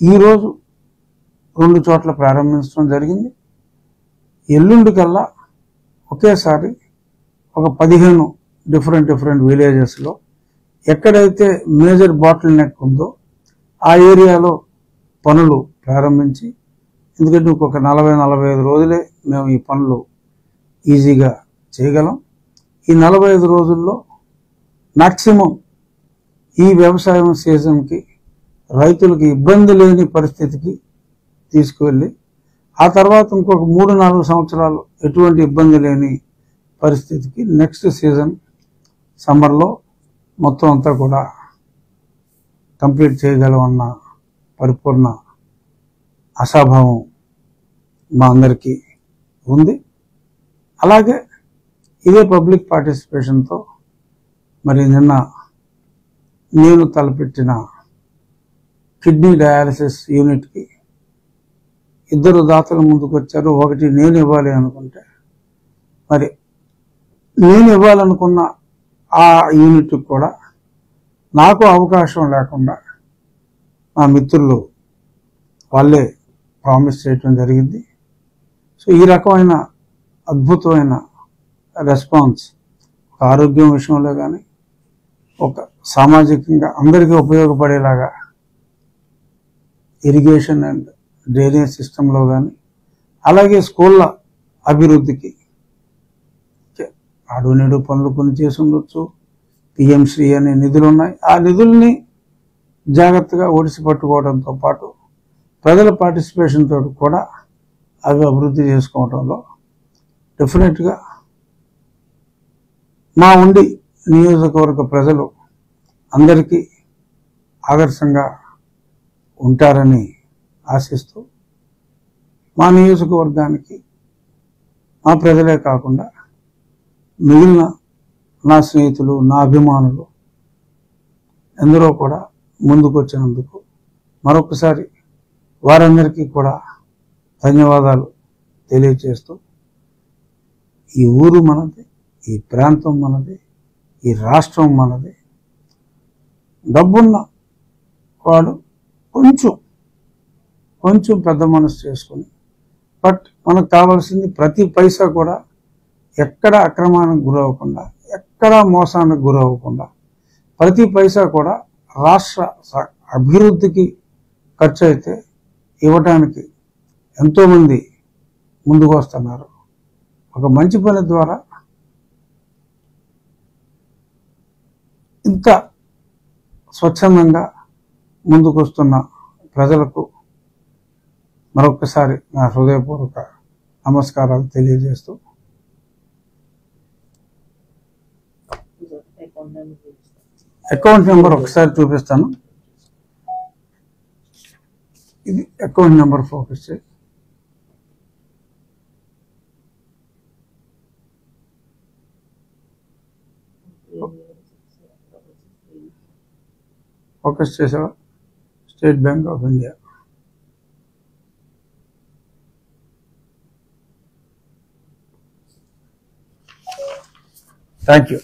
ఈరోజు 2 చోట్ల ప్రారంభించడం జరిగింది. ఎల్లుండికల్లా ఒకేసారి ఒక 15 డిఫరెంట్ విలేజెస్లో ఎక్కడైతే మేజర్ బాటిల్ నెక్ ఉందో ఆ ఏరియాలో పనులు ప్రారంభించి, ఎందుకంటే ఇంకొక 40-45 రోజులే మేము ఈ పనులు ఈజీగా చేయగలం. ఈ 45 రోజుల్లో మ్యాక్సిమం ఈ వ్యవసాయం సీజన్కి రైతులకు ఇబ్బంది లేని పరిస్థితికి తీసుకువెళ్ళి, ఆ తర్వాత ఇంకొక 3-4 సంవత్సరాలు ఎటువంటి ఇబ్బంది లేని పరిస్థితికి నెక్స్ట్ సీజన్ సమ్మర్లో మొత్తం అంతా కూడా కంప్లీట్ చేయగలమన్న పరిపూర్ణ ఆశాభావం మా అందరికీ ఉంది. అలాగే ఇదే పబ్లిక్ పార్టిసిపేషన్తో మరి నిన్న నేను తలపెట్టిన కిడ్నీ డయాలసిస్ యూనిట్కి 2 దాతలు ముందుకు వచ్చారు. ఒకటి నేను ఇవ్వాలి అనుకుంటే, మరి నేను ఇవ్వాలనుకున్న ఆ యూనిట్కి కూడా నాకు అవకాశం లేకుండా మా మిత్రులు వాళ్ళే ప్రామిస్ చేయటం జరిగింది. సో ఈ రకమైన అద్భుతమైన రెస్పాన్స్ ఆరోగ్యం విషయంలో కానీ, ఒక సామాజికంగా అందరికీ ఉపయోగపడేలాగా ఇరిగేషన్ అండ్ డ్రైనేజ్ సిస్టంలో కానీ, అలాగే స్కూళ్ళ అభివృద్ధికి ఆడు నేడు పనులు కొన్ని చేసి ఉండొచ్చు. పిఎంశ్రీ అనే నిధులు ఉన్నాయి. ఆ నిధుల్ని జాగ్రత్తగా ఒడిసి పట్టుకోవడంతో పాటు ప్రజల పార్టిసిపేషన్ తోటి కూడా అవి అభివృద్ధి చేసుకోవడంలో డెఫినెట్గా మా ఉండి నియోజకవర్గ ప్రజలు అందరికీ ఆదర్శంగా ఉంటారని ఆశిస్తూ, మా నియోజకవర్గానికి మా ప్రజలే కాకుండా మిగిలిన నా స్నేహితులు, నా అభిమానులు ఎందరో కూడా ముందుకు వచ్చినందుకు మరొకసారి వారందరికీ కూడా ధన్యవాదాలు తెలియజేస్తూ, ఈ ఊరు మనది, ఈ ప్రాంతం మనది, ఈ రాష్ట్రం మనది. డబ్బున్న వాడు కొంచెం పెద్ద మనసు చేసుకుని, బట్ మనకు కావాల్సింది ప్రతి పైసా కూడా ఎక్కడ అక్రమానికి గురవ్వకుండా, ఎక్కడ మోసానికి గురవ్వకుండా, ప్రతి పైసా కూడా రాష్ట్ర అభివృద్ధికి ఖర్చు అయితే ఇవ్వటానికి ఎంతోమంది ముందుకు వస్తున్నారు. ఒక మంచి పని ద్వారా ఇంత స్వచ్ఛందంగా ముందుకు వస్తున్న ప్రజలకు మరొకసారి నా హృదయపూర్వక నమస్కారాలు తెలియజేస్తూ, అకౌంట్ నెంబర్ ఒకసారి చూపిస్తాను. ఇది అకౌంట్ నెంబర్ ఫోకస్ చేయి. ఫోకస్ చేసావా? State bank of India. Thank you.